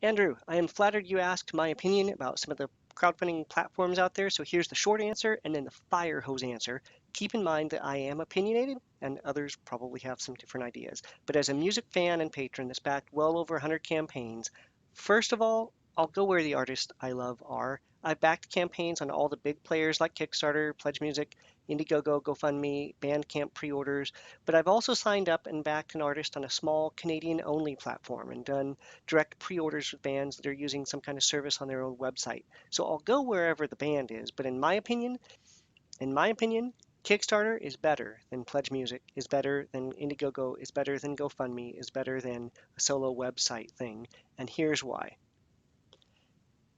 Andrew, I am flattered you asked my opinion about some of the crowdfunding platforms out there, so here's the short answer and then the fire hose answer. Keep in mind that I am opinionated and others probably have some different ideas. But as a music fan and patron that's backed well over 100 campaigns, first of all, I'll go where the artists I love are. I've backed campaigns on all the big players like Kickstarter, Pledge Music, Indiegogo, GoFundMe, Bandcamp pre-orders, but I've also signed up and backed an artist on a small Canadian-only platform and done direct pre-orders with bands that are using some kind of service on their own website. So I'll go wherever the band is, but in my opinion, Kickstarter is better than Pledge Music, is better than Indiegogo, is better than GoFundMe, is better than a solo website thing, and here's why.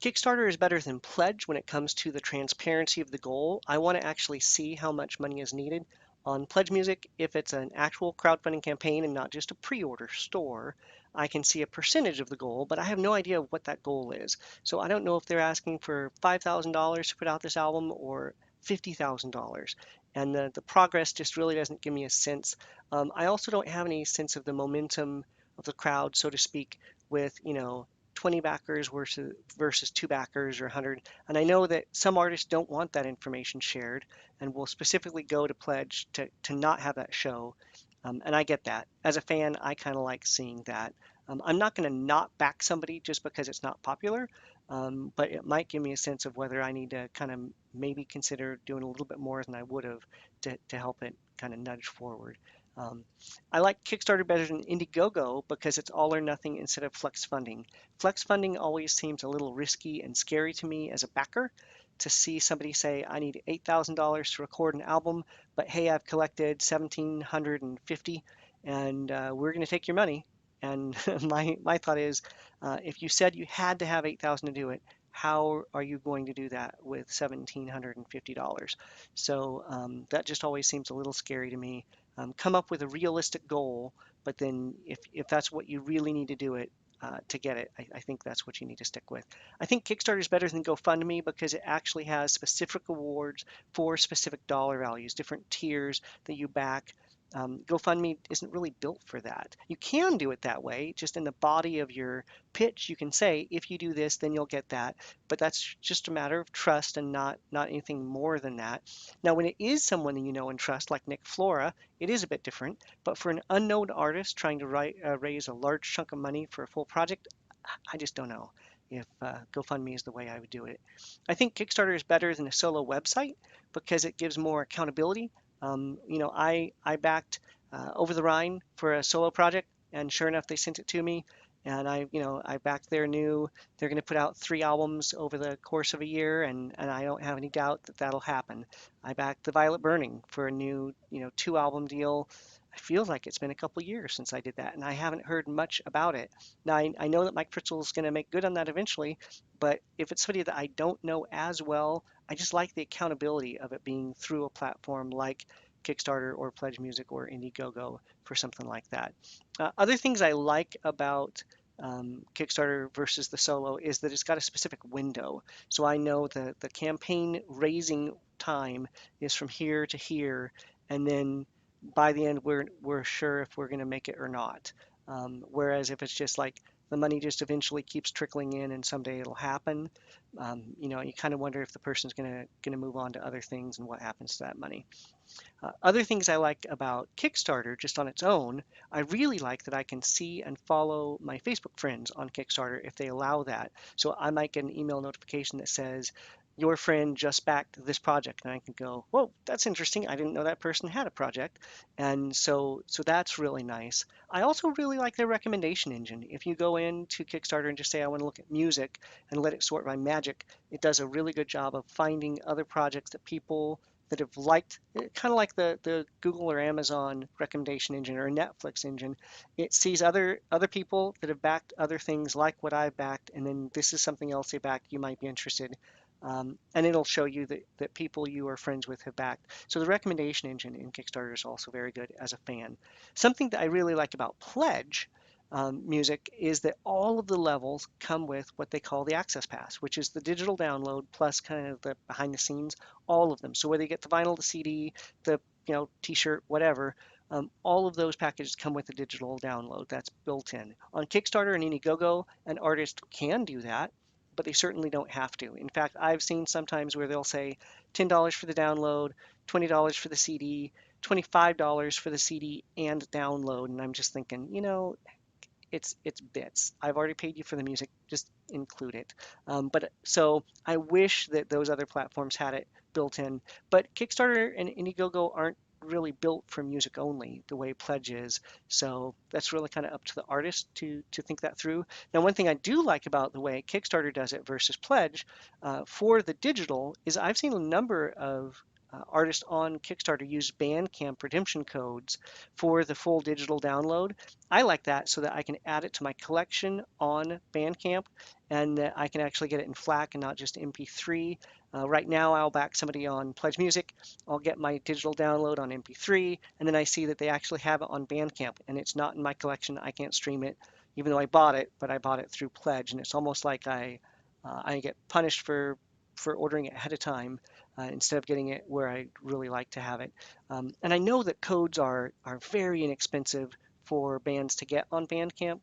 Kickstarter is better than Pledge when it comes to the transparency of the goal. I want to actually see how much money is needed. On Pledge Music, if it's an actual crowdfunding campaign and not just a pre-order store, I can see a percentage of the goal, but I have no idea what that goal is. So I don't know if they're asking for $5,000 to put out this album or $50,000. And the progress just really doesn't give me a sense. I also don't have any sense of the momentum of the crowd, so to speak, with, 20 backers versus two backers or 100. And I know that some artists don't want that information shared and will specifically go to Pledge to not have that show. And I get that. As a fan, I kind of like seeing that. I'm not going to not back somebody just because it's not popular, but it might give me a sense of whether I need to kind of maybe consider doing a little bit more than I would have to help it kind of nudge forward. Um, I like Kickstarter better than Indiegogo because it's all or nothing instead of flex funding. Flex funding always seems a little risky and scary to me as a backer to see somebody say, I need $8,000 to record an album, but hey, I've collected 1,750 and we're going to take your money. And my thought is, if you said you had to have 8,000 to do it, how are you going to do that with $1,750? So that just always seems a little scary to me. Come up with a realistic goal, but then if that's what you really need to do it to get it, I think that's what you need to stick with. I think Kickstarter is better than GoFundMe because it actually has specific awards for specific dollar values, different tiers that you back. GoFundMe isn't really built for that. You can do it that way, just in the body of your pitch. You can say, if you do this, then you'll get that. But that's just a matter of trust and not anything more than that. Now, when it is someone that you know and trust, like Nick Flora, it is a bit different. But for an unknown artist trying to raise a large chunk of money for a full project, I just don't know if GoFundMe is the way I would do it. I think Kickstarter is better than a solo website because it gives more accountability. I backed Over the Rhine for a solo project, and sure enough, they sent it to me. And I backed their new. They're going to put out 3 albums over the course of a year, and I don't have any doubt that that'll happen. I backed the Violet Burning for a new, 2 album deal. I feel like it's been a couple years since I did that, and I haven't heard much about it. Now, I know that Mike Fritzl is going to make good on that eventually, but if it's somebody that I don't know as well, I just like the accountability of it being through a platform like Kickstarter or Pledge Music or Indiegogo for something like that. Other things I like about Kickstarter versus the solo is that it's got a specific window. So I know the campaign raising time is from here to here, and then by the end we're sure if we're going to make it or not. Whereas if it's just like the money just eventually keeps trickling in and someday it'll happen, you kind of wonder if the person's going to move on to other things and what happens to that money. Other things I like about Kickstarter just on its own, I really like that I can see and follow my Facebook friends on Kickstarter if they allow that. So I might get an email notification that says, your friend just backed this project, and I can go, whoa, that's interesting. I didn't know that person had a project. And so that's really nice. I also really like their recommendation engine. If you go into Kickstarter and just say, I want to look at music and let it sort by magic, it does a really good job of finding other projects that people that have liked, kind of like the Google or Amazon recommendation engine or Netflix engine. It sees other people that have backed other things like what I've backed, and then this is something else they backed you might be interested. And it'll show you that people you are friends with have backed. So the recommendation engine in Kickstarter is also very good as a fan. Something that I really like about Pledge music is that all of the levels come with what they call the access pass, which is the digital download plus kind of the behind the scenes, all of them. So whether you get the vinyl, the CD, the t-shirt, whatever, all of those packages come with a digital download that's built in. On Kickstarter and Indiegogo, an artist can do that, but they certainly don't have to. In fact, I've seen sometimes where they'll say $10 for the download, $20 for the CD, $25 for the CD and download, and I'm just thinking, it's bits. I've already paid you for the music, just include it. But so I wish that those other platforms had it built in. But Kickstarter and Indiegogo aren't really built for music only the way Pledge is. So that's really kind of up to the artist to think that through. Now, one thing I do like about the way Kickstarter does it versus Pledge for the digital is I've seen a number of artists on Kickstarter use Bandcamp redemption codes for the full digital download. I like that so that I can add it to my collection on Bandcamp and that I can actually get it in FLAC and not just MP3. Right now, I'll back somebody on Pledge Music. I'll get my digital download on MP3, and then I see that they actually have it on Bandcamp, and it's not in my collection. I can't stream it, even though I bought it, but I bought it through Pledge, and it's almost like I get punished for ordering it ahead of time instead of getting it where I really like to have it. And I know that codes are very inexpensive for bands to get on Bandcamp.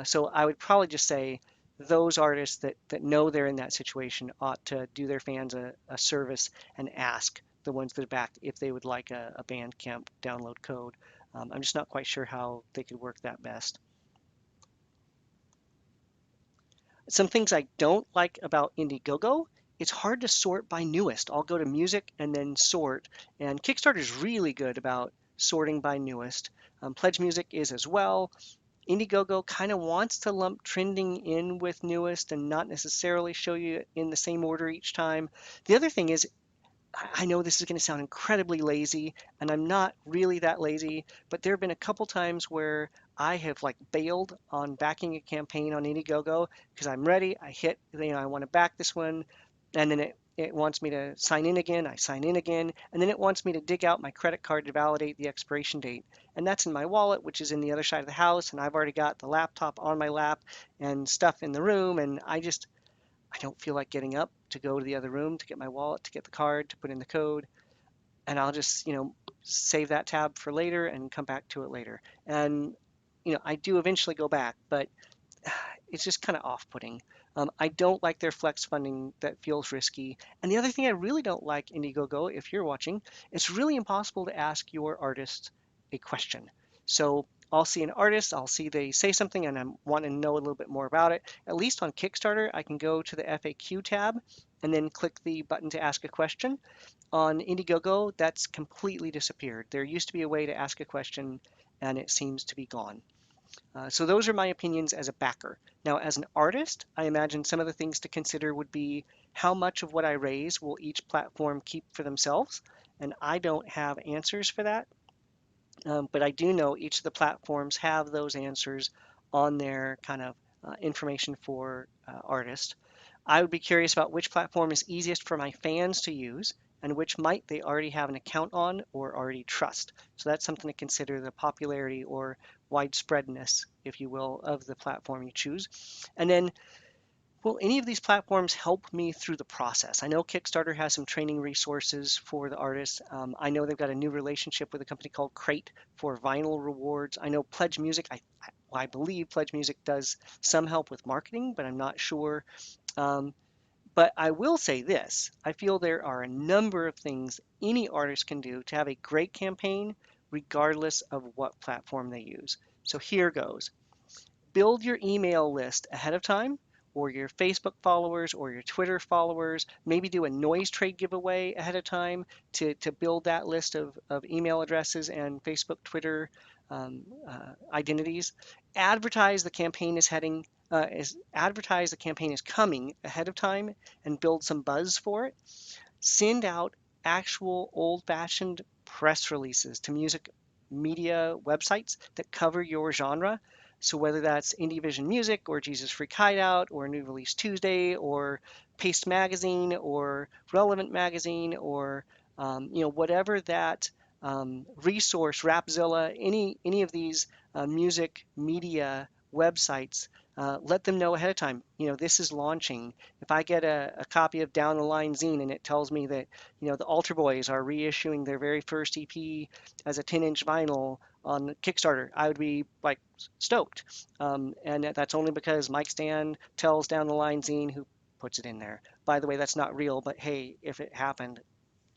So I would probably just say those artists that know they're in that situation ought to do their fans a service and ask the ones that are backed if they would like a Bandcamp download code. I'm just not quite sure how they could work that best. Some things I don't like about Indiegogo, it's hard to sort by newest. I'll go to music and then sort, and Kickstarter is really good about sorting by newest. Pledge Music is as well. Indiegogo kind of wants to lump trending in with newest and not necessarily show you in the same order each time. The other thing is I know this is going to sound incredibly lazy, and I'm not really that lazy, but there have been a couple times where I have like bailed on backing a campaign on Indiegogo because I'm ready. I hit, I want to back this one, and then it wants me to sign in again. I sign in again, and then it wants me to dig out my credit card to validate the expiration date. And that's in my wallet, which is in the other side of the house, and I've already got the laptop on my lap and stuff in the room, and I don't feel like getting up to go to the other room to get my wallet, to get the card, to put in the code, and I'll just, save that tab for later and come back to it later. And, I do eventually go back, but it's just kind of off-putting. I don't like their flex funding that feels risky. And the other thing I really don't like Indiegogo, if you're watching, it's really impossible to ask your artist a question. So I'll see an artist, I'll see they say something and I want to know a little bit more about it. At least on Kickstarter, I can go to the FAQ tab and then click the button to ask a question. On Indiegogo, that's completely disappeared. There used to be a way to ask a question and it seems to be gone. So those are my opinions as a backer. Now, as an artist, I imagine some of the things to consider would be how much of what I raise will each platform keep for themselves? And I don't have answers for that, but I do know each of the platforms have those answers on their kind of information for artists. I would be curious about which platform is easiest for my fans to use and which might they already have an account on or already trust. So that's something to consider, the popularity or widespreadness, if you will, of the platform you choose. And then will any of these platforms help me through the process? I know Kickstarter has some training resources for the artists. I know they've got a new relationship with a company called Crate for vinyl rewards. I know Pledge Music, I believe Pledge Music does some help with marketing, but I'm not sure. Um, but I will say this, I feel there are a number of things any artist can do to have a great campaign, regardless of what platform they use. So here goes. Build your email list ahead of time, or your Facebook followers or your Twitter followers. Maybe do a noise trade giveaway ahead of time to build that list of email addresses and Facebook, Twitter identities. Advertise the campaign advertise the campaign is coming ahead of time and build some buzz for it. Send out actual old-fashioned press releases to music media websites that cover your genre. So whether that's Indie Vision Music or Jesus Freak Hideout or New Release Tuesday or Paste Magazine or Relevant Magazine or whatever that resource, Rapzilla, any of these music media websites, Let them know ahead of time, this is launching. If I get a copy of Down the Line Zine and it tells me that, the Altar Boys are reissuing their very first EP as a 10-inch vinyl on Kickstarter, I would be like stoked. And that's only because Mike Stan tells Down the Line Zine who puts it in there. By the way, that's not real, but hey, if it happened,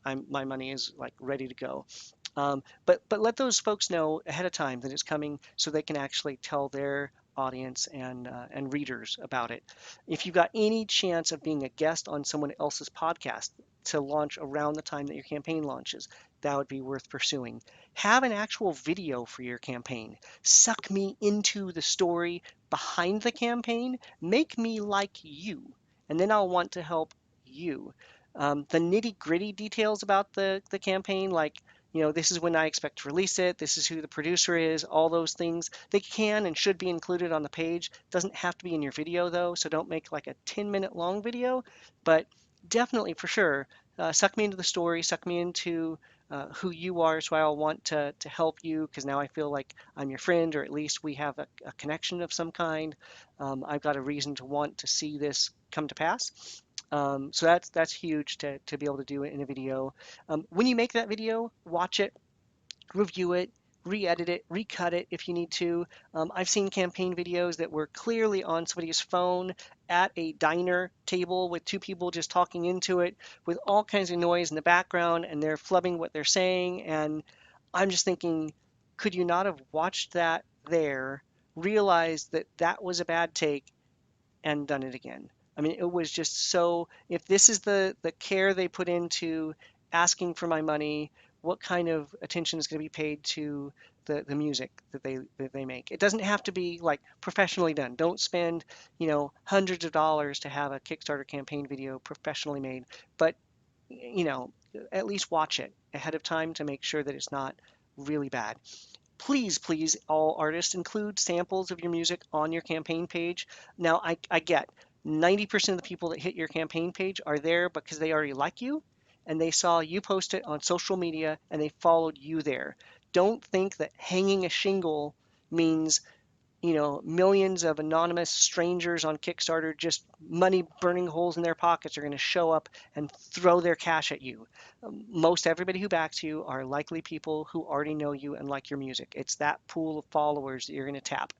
my money is like ready to go. But let those folks know ahead of time that it's coming so they can actually tell their audience and readers about it. If you've got any chance of being a guest on someone else's podcast to launch around the time that your campaign launches, that would be worth pursuing. Have an actual video for your campaign. Suck me into the story behind the campaign. Make me like you, and then I'll want to help you. The nitty gritty details about the campaign, like, this is when I expect to release it, this is who the producer is, all those things, they can and should be included on the page. Doesn't have to be in your video though, so don't make like a 10-minute long video, but definitely for sure, suck me into the story, suck me into who you are, so I'll want to help you because now I feel like I'm your friend, or at least we have a connection of some kind. I've got a reason to want to see this come to pass. So that's huge to be able to do it in a video. When you make that video, watch it, review it, re-edit it, recut it if you need to. I've seen campaign videos that were clearly on somebody's phone at a diner table with two people just talking into it with all kinds of noise in the background, and they're flubbing what they're saying. And I'm just thinking, could you not have watched that there, realized that that was a bad take, and done it again? I mean, it was just so. If this is the care they put into asking for my money, what kind of attention is going to be paid to the music that they make? It doesn't have to be like professionally done. Don't spend, hundreds of dollars to have a Kickstarter campaign video professionally made, but you know, at least watch it ahead of time to make sure that it's not really bad. Please, please, all artists, include samples of your music on your campaign page. Now, I get 90% of the people that hit your campaign page are there because they already like you and they saw you post it on social media and they followed you there. Don't think that hanging a shingle means, millions of anonymous strangers on Kickstarter, just money burning holes in their pockets, are going to show up and throw their cash at you. Most everybody who backs you are likely people who already know you and like your music. It's that pool of followers that you're going to tap.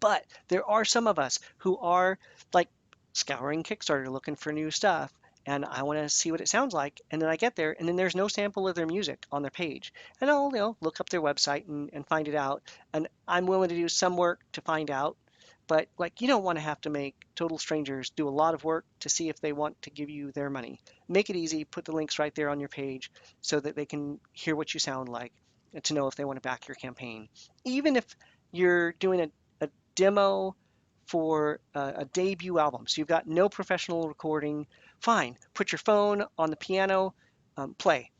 But there are some of us who are like scouring Kickstarter looking for new stuff. And I want to see what it sounds like. And then I get there, and then there's no sample of their music on their page. And I'll, look up their website and find it out. And I'm willing to do some work to find out. But like, you don't want to have to make total strangers do a lot of work to see if they want to give you their money. Make it easy, put the links right there on your page so that they can hear what you sound like and to know if they want to back your campaign. Even if you're doing a demo for a debut album, so you've got no professional recording, fine. Put your phone on the piano, play.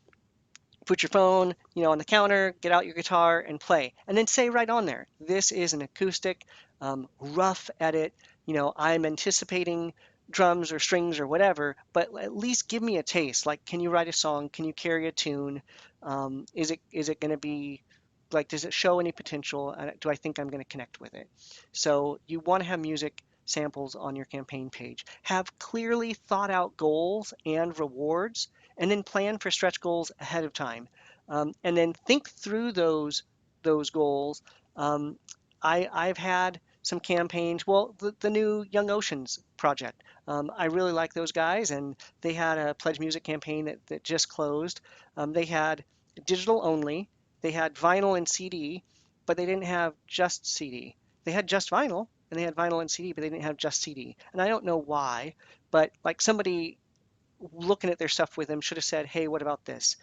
Put your phone, on the counter, get out your guitar and play. And then say right on there, this is an acoustic, rough edit. I'm anticipating drums or strings or whatever, but at least give me a taste. Like, can you write a song? Can you carry a tune? Is it going to be like, does it show any potential? Do I think I'm going to connect with it? So you want to have music samples on your campaign page. Have clearly thought out goals and rewards, and then plan for stretch goals ahead of time. And then think through those goals. Um, I've had some campaigns. Well, the new Young Oceans project. I really like those guys, and they had a pledge music campaign that just closed. They had digital only. They had vinyl and CD, but they didn't have just CD. They had just vinyl, and they had vinyl and CD, but they didn't have just CD. And I don't know why, but like somebody looking at their stuff with them should have said, "Hey, what about this?"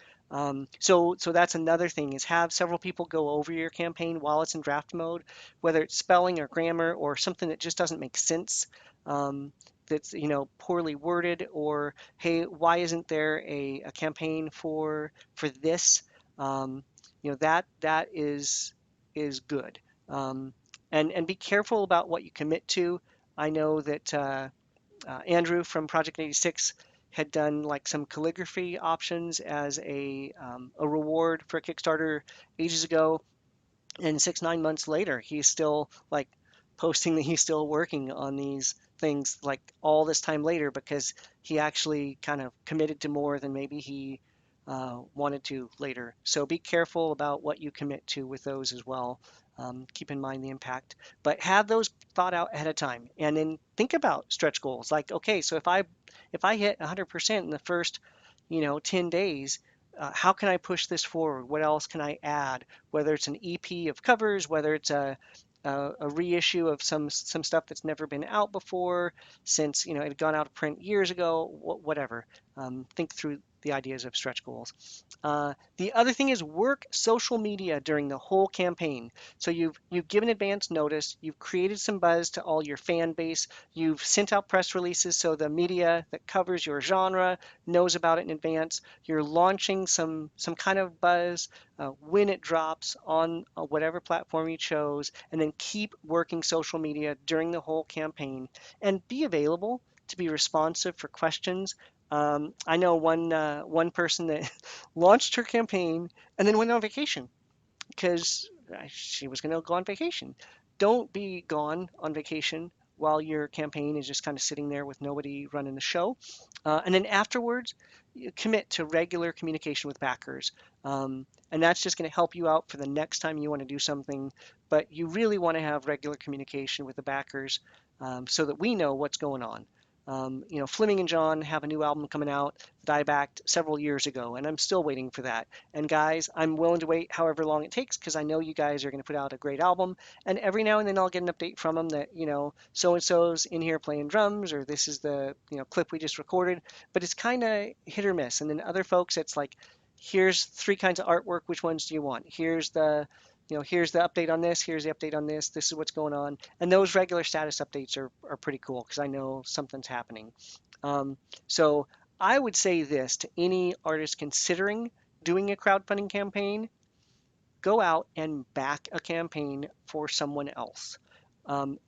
So that's another thing, is have several people go over your campaign while it's in draft mode, whether it's spelling or grammar or something that just doesn't make sense, that's poorly worded, or hey, why isn't there a campaign for this? That is good. And be careful about what you commit to. I know that Andrew from Project 86 had done like some calligraphy options as a reward for a Kickstarter ages ago, and 6, 9 months later, he's still like posting that he's still working on these things like all this time later because he actually kind of committed to more than maybe he wanted to later. So be careful about what you commit to with those as well. Keep in mind the impact, but have those thought out ahead of time, and then think about stretch goals. Like, okay, so if I hit 100% in the first, 10 days, how can I push this forward? What else can I add? Whether it's an EP of covers, whether it's a reissue of some stuff that's never been out before, since it had gone out of print years ago, whatever. Think through the ideas of stretch goals. The other thing is work social media during the whole campaign. So you've given advance notice, you've created some buzz to all your fan base, you've sent out press releases so the media that covers your genre knows about it in advance. You're launching some kind of buzz when it drops on whatever platform you chose, and then keep working social media during the whole campaign and be available to be responsive for questions. I know one person that launched her campaign and then went on vacation because she was going to go on vacation. Don't be gone on vacation while your campaign is just kind of sitting there with nobody running the show. And then afterwards, you commit to regular communication with backers. And that's just going to help you out for the next time you want to do something. But you really want to have regular communication with the backers so that we know what's going on. Fleming and John have a new album coming out that I backed several years ago, and I'm still waiting for that. And guys, I'm willing to wait however long it takes because I know you guys are going to put out a great album. And every now and then I'll get an update from them that, so and so's in here playing drums, or this is the, clip we just recorded. But it's kind of hit or miss. And then other folks, it's like, here's three kinds of artwork. Which ones do you want? Here's the update on this. Here's the update on this. This is what's going on. And those regular status updates are pretty cool because I know something's happening. So I would say this to any artist considering doing a crowdfunding campaign: go out and back a campaign for someone else. Um,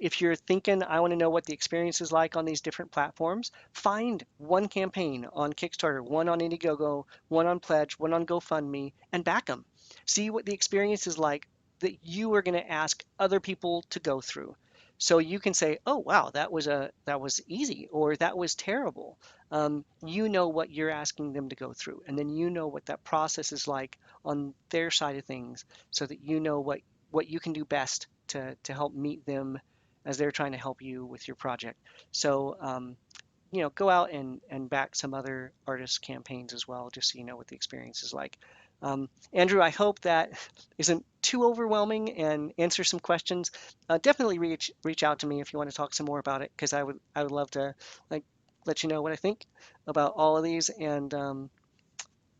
if you're thinking, I want to know what the experience is like on these different platforms, find one campaign on Kickstarter, one on Indiegogo, one on Pledge, one on GoFundMe, and back them. See what the experience is like that you are going to ask other people to go through. So you can say, "Oh wow, that was easy," or "That was terrible." You know what you're asking them to go through, and then you know what that process is like on their side of things, so that you know what you can do best to help meet them as they're trying to help you with your project. So, go out and back some other artists' campaigns as well, just so you know what the experience is like. Andrew, I hope that isn't too overwhelming and answer some questions. Definitely reach out to me if you want to talk some more about it, because I would love to like let you know what I think about all of these. And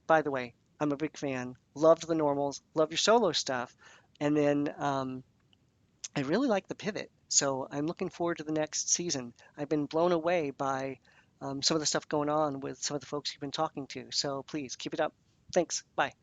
by the way, I'm a big fan. Loved the normals. Love your solo stuff. And then I really like the pivot, so I'm looking forward to the next season. I've been blown away by some of the stuff going on with some of the folks you've been talking to. So please keep it up. Thanks. Bye.